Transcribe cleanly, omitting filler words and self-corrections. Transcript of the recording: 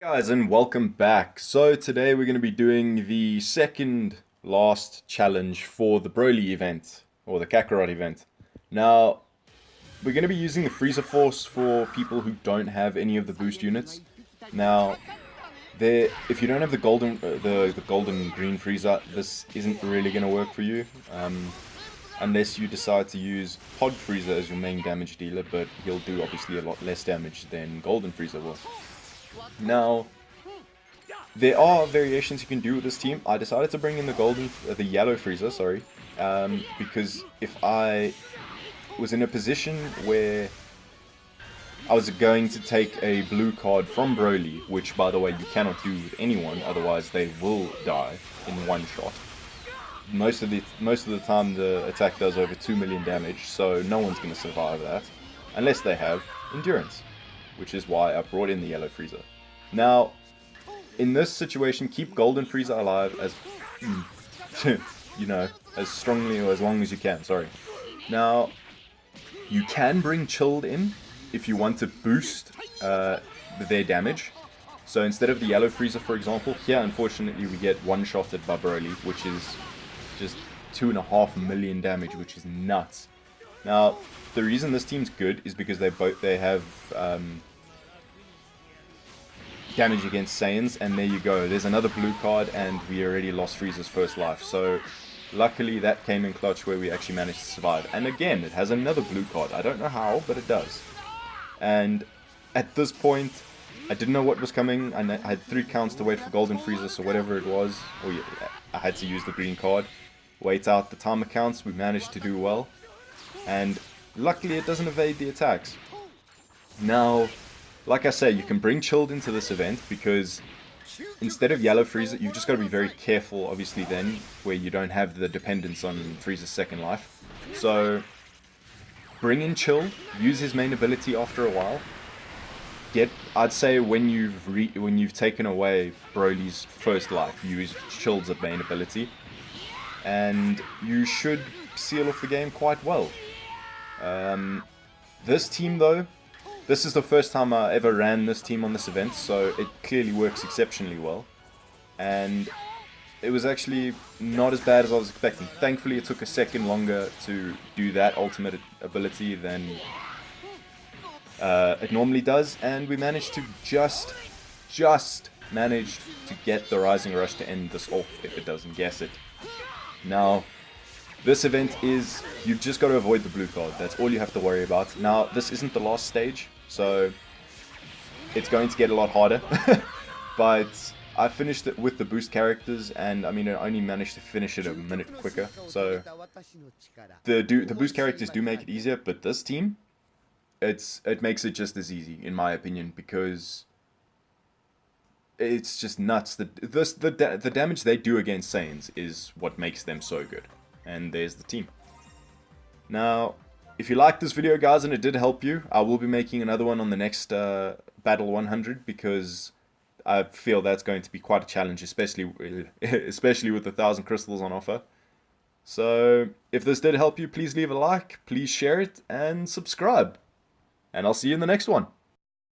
Guys, and welcome back. So today we're going to be doing the second last challenge for the Broly event, or the Kakarot event. Now, we're going to be using the Freezer Force for people who don't have any of the boost units. Now, if you don't have the golden green Freezer, this isn't really going to work for you. Unless you decide to use Pod Freezer as your main damage dealer, but he'll do obviously a lot less damage than Golden Freezer will. Now, there are variations you can do with this team. I decided to bring in the yellow Freezer, sorry, because if I was in a position where I was going to take a blue card from Broly, which by the way you cannot do with anyone, otherwise they will die in one shot. Most of the time the attack does over 2 million damage, so no one's going to survive that, unless they have endurance, which is why I brought in the yellow Freezer. Now, in this situation, keep Golden Freezer alive as, as strongly or as long as you can, sorry. Now, you can bring Chilled in if you want to boost their damage. So instead of the yellow Freezer, for example, here unfortunately we get one-shotted by Broly, which is just 2.5 million damage, which is nuts. Now, the reason this team's good is because they have damage against Saiyans, and there you go. There's another blue card, and we already lost Frieza's first life. So, luckily that came in clutch where we actually managed to survive. And again, it has another blue card. I don't know how, but it does. And at this point, I didn't know what was coming. I had 3 counts to wait for Golden Freezer, so whatever it was, I had to use the green card. Wait out the timer counts. We managed to do well. And luckily it doesn't evade the attacks. Now, like I say, you can bring Chilled into this event because instead of yellow Freezer, you've just got to be very careful, obviously, then, where you don't have the dependence on Freezer's second life. So, bring in Chill, use his main ability after a while. I'd say when you've taken away Broly's first life, use Chilled's main ability, and you should seal off the game quite well. This team, though, this is the first time I ever ran this team on this event, so it clearly works exceptionally well. And it was actually not as bad as I was expecting. Thankfully, it took a second longer to do that ultimate ability than it normally does, and we managed to just manage to get the Rising Rush to end this off if it doesn't guess it. Now, this event is, you've just got to avoid the blue card. That's all you have to worry about. Now, this isn't the last stage, so it's going to get a lot harder. But I finished it with the boost characters, and I mean, I only managed to finish it a minute quicker. So the boost characters do make it easier, but this team, it makes it just as easy, in my opinion, because it's just nuts. The damage they do against Saiyans is what makes them so good. And there's the team. Now, if you liked this video, guys, and it did help you, I will be making another one on the next Battle 100, because I feel that's going to be quite a challenge, especially with 1,000 crystals on offer. So, if this did help you, please leave a like, please share it, and subscribe. And I'll see you in the next one.